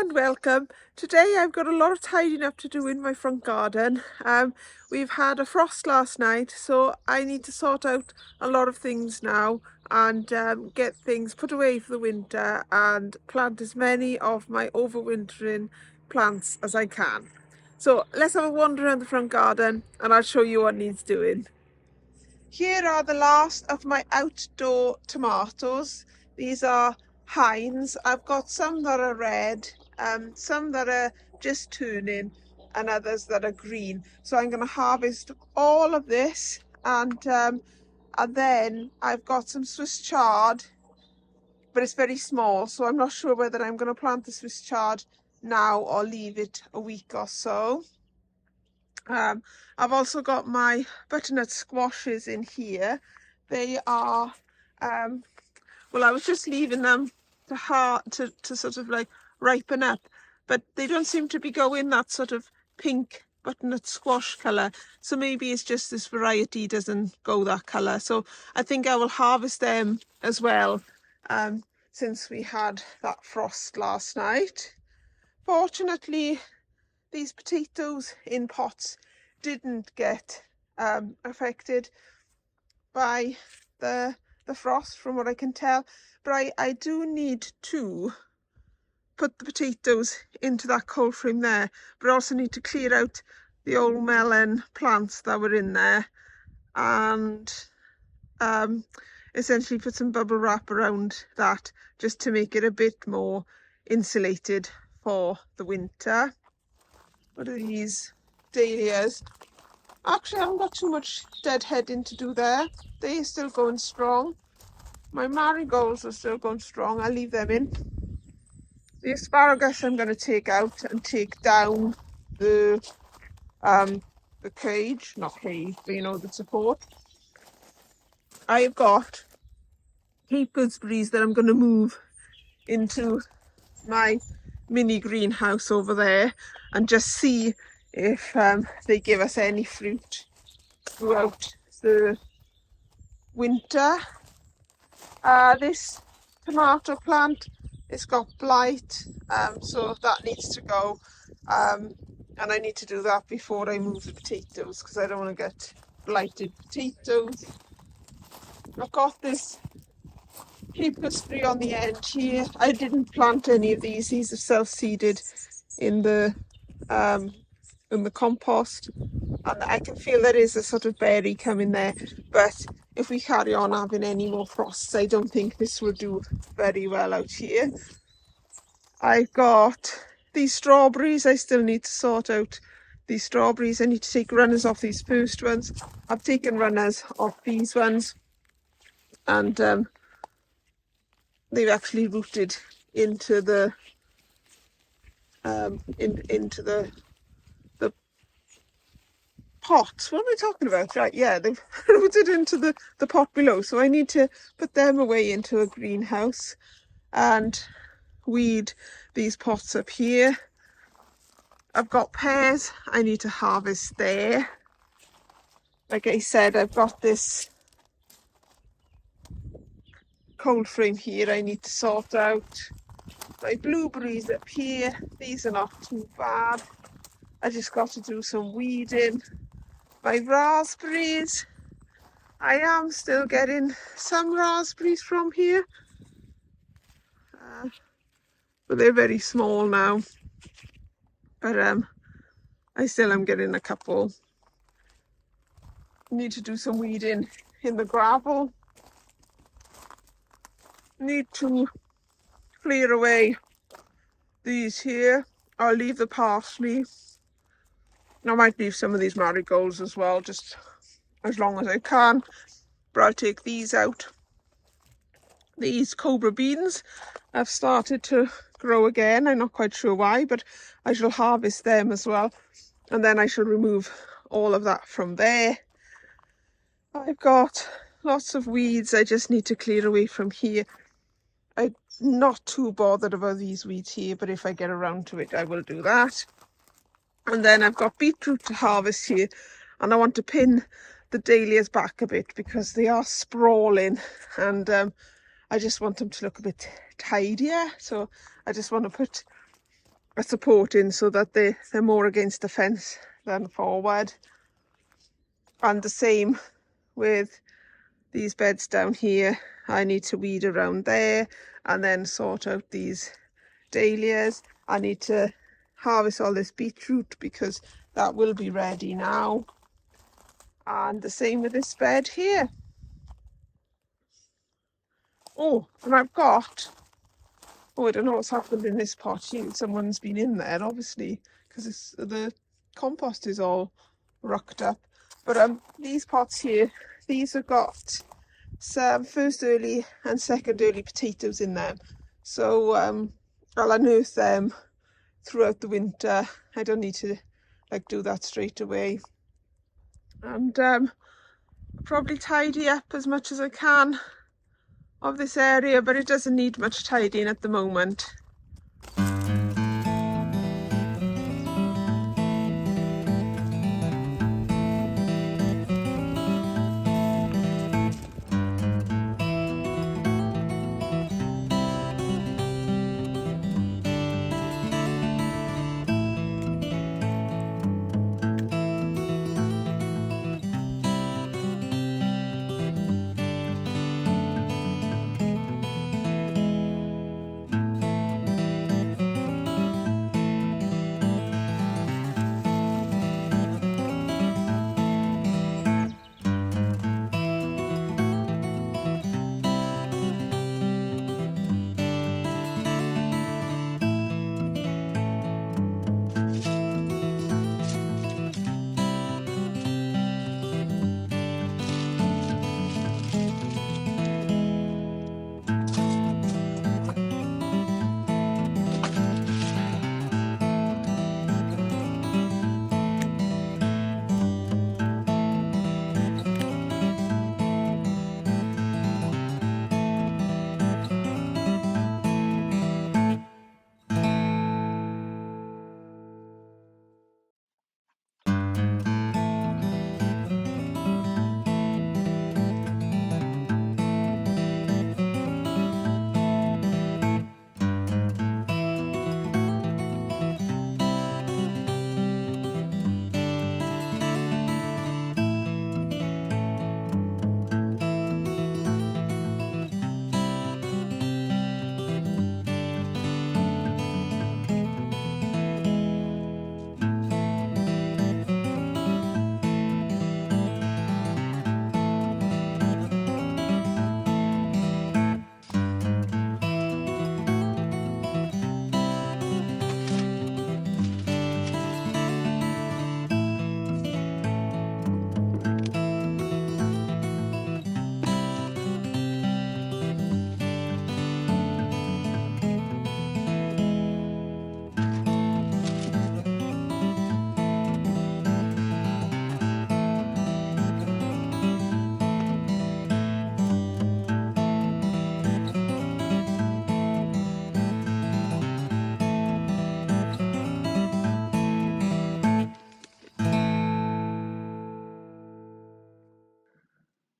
and welcome. Today I've got a lot of tidying up to do in my front garden. We've had a frost last night, so I need to sort out a lot of things now and get things put away for the winter and plant as many of my overwintering plants as I can. So let's have a wander around the front garden and I'll show you what needs doing. Here are the last of my outdoor tomatoes. These are Heinz. I've got some that are red, some that are just turning, and others that are green. So I'm going to harvest all of this, and then I've got some Swiss chard, but it's very small, so I'm not sure whether I'm going to plant the Swiss chard now or leave it a week or so. I've also got my butternut squashes in here. They are, well, I was just leaving them to sort of like ripen up, but they don't seem to be going that sort of pink butternut squash colour. So maybe it's just this variety doesn't go that colour. So I think I will harvest them as well, since we had that frost last night. Fortunately, these potatoes in pots didn't get affected by the frost, from what I can tell, but I do need to put the potatoes into that cold frame there, but I also need to clear out the old melon plants that were in there and essentially put some bubble wrap around that just to make it a bit more insulated for the winter. What are these? Dahlias. Actually, I haven't got too much deadheading to do there. They're still going strong. My marigolds are still going strong. I'll leave them in. The asparagus I'm going to take out and take down the cage, not cage, but you know, the support. I've got Cape gooseberries that I'm going to move into my mini greenhouse over there and just see if they give us any fruit throughout the winter. This tomato plant, it's got blight, so that needs to go, and I need to do that before I move the potatoes because I don't want to get blighted potatoes. I've got this Cape gooseberry on the end here. I didn't plant any of these are self-seeded in the compost, and I can feel there is a sort of berry coming there, but if we carry on having any more frosts, I don't think this will do very well out here. I've got these strawberries. I still need to sort out these strawberries. I need to take runners off these first ones. I've taken runners off these ones, and they've actually rooted into the into the pots. What am I talking about? Right, yeah, they've rooted into the pot below, so I need to put them away into a greenhouse and weed these pots up here. I've got pears I need to harvest there. Like I said, I've got this cold frame here I need to sort out. My blueberries up here, these are not too bad. I just got to do some weeding. My raspberries, I am still getting some raspberries from here, but they're very small now. But I still am getting a couple. Need to do some weeding in the gravel. Need to clear away these here. I'll leave the parsley. I might leave some of these marigolds as well, just as long as I can, but I'll take these out. These cobra beans have started to grow again. I'm not quite sure why, but I shall harvest them as well, and then I shall remove all of that from there. I've got lots of weeds I just need to clear away from here. I'm not too bothered about these weeds here, but if I get around to it, I will do that. And then I've got beetroot to harvest here, and I want to pin the dahlias back a bit because they are sprawling, and I just want them to look a bit tidier. So I just want to put a supporting so that they're more against the fence than forward. And the same with these beds down here. I need to weed around there and then sort out these dahlias. I need to harvest all this beetroot because that will be ready now. And the same with this bed here. Oh, and I've got, oh, I don't know what's happened in this pot here. Someone's been in there, obviously, because the compost is all rucked up. But these pots here, these have got some first early and second early potatoes in them. So I'll unearth them throughout the winter. I don't need to do that straight away. And probably tidy up as much as I can of this area, but it doesn't need much tidying at the moment.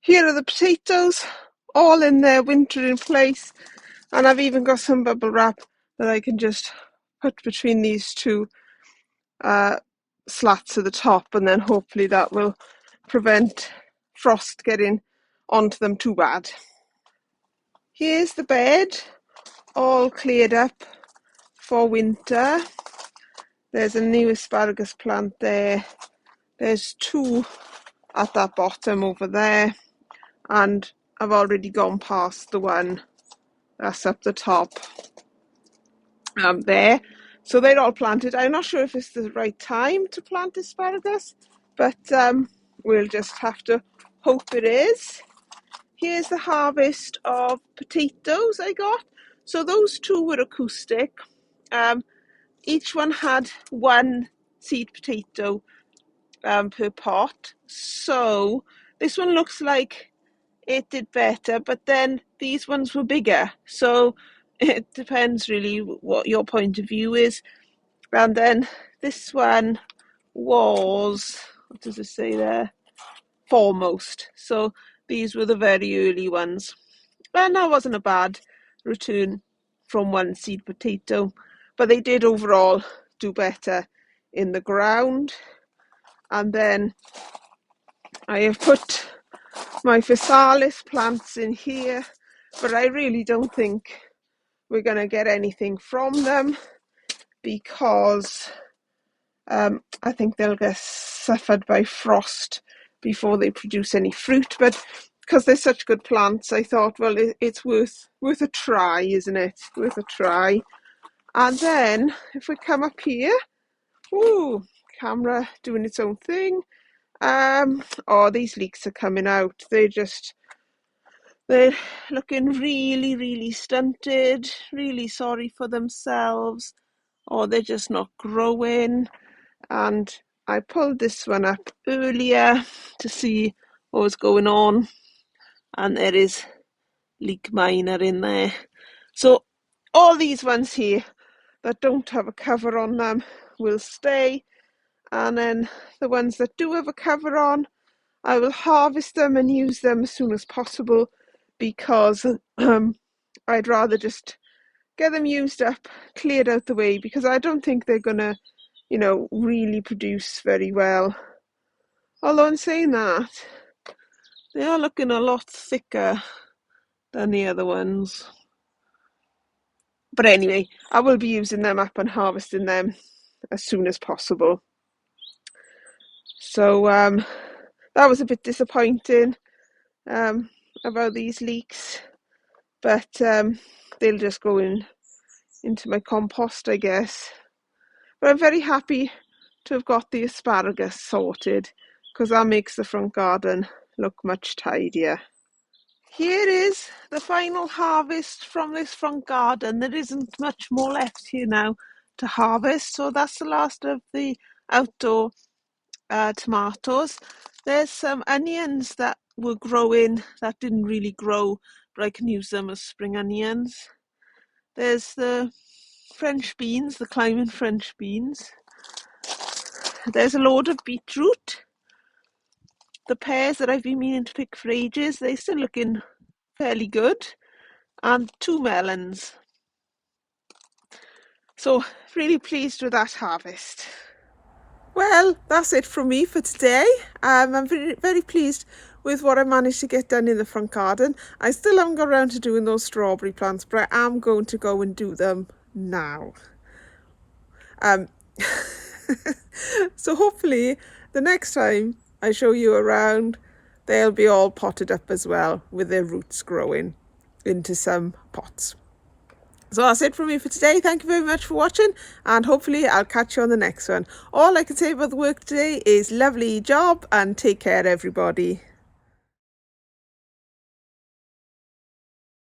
Here are the potatoes, all in their wintering place, and I've even got some bubble wrap that I can just put between these two slats at the top, and then hopefully that will prevent frost getting onto them too bad. Here's the bed, all cleared up for winter. There's a new asparagus plant there. There's two at that bottom over there, and I've already gone past the one that's up the top there. So they're all planted. I'm not sure if it's the right time to plant asparagus, but we'll just have to hope it is. Here's the harvest of potatoes I got. So those two were acoustic. Each one had one seed potato per pot. So this one looks like it did better, but then these ones were bigger. So it depends really what your point of view is. And then this one was, what does it say there? Foremost. So these were the very early ones. And that wasn't a bad return from one seed potato. but they did overall do better in the ground. And then I have put my physalis plants in here, but I really don't think we're going to get anything from them because I think they'll get suffered by frost before they produce any fruit. But because they're such good plants, I thought, well, it's worth a try, isn't it? Worth a try. And then if we come up here, ooh, camera doing its own thing. Oh, these leeks are coming out. They're looking really, really stunted, really sorry for themselves, or they're just not growing. And I pulled this one up earlier to see what was going on, and there is leek minor in there. So all these ones here that don't have a cover on them will stay, and then the ones that do have a cover on, I will harvest them and use them as soon as possible, because I'd rather just get them used up, cleared out the way, because I don't think they're gonna, really produce very well. Although in saying that, they are looking a lot thicker than the other ones. But anyway, I will be using them up and harvesting them as soon as possible. So that was a bit disappointing about these leeks, but they'll just go into my compost, I guess. But I'm very happy to have got the asparagus sorted, because that makes the front garden look much tidier. Here is the final harvest from this front garden. There isn't much more left here now to harvest, so that's the last of the outdoor tomatoes. There's some onions that were growing that didn't really grow, but I can use them as spring onions. There's the French beans, the climbing French beans. There's a load of beetroot. The pears that I've been meaning to pick for ages, they're still looking fairly good. And 2 melons. So really pleased with that harvest. Well, that's it from me for today. I'm very, very pleased with what I managed to get done in the front garden. I still haven't got around to doing those strawberry plants, but I am going to go and do them now. So hopefully the next time I show you around, they'll be all potted up as well, with their roots growing into some pots. So that's it from me for today. Thank you very much for watching, and hopefully I'll catch you on the next one. All I can say about the work today is lovely job, and take care everybody.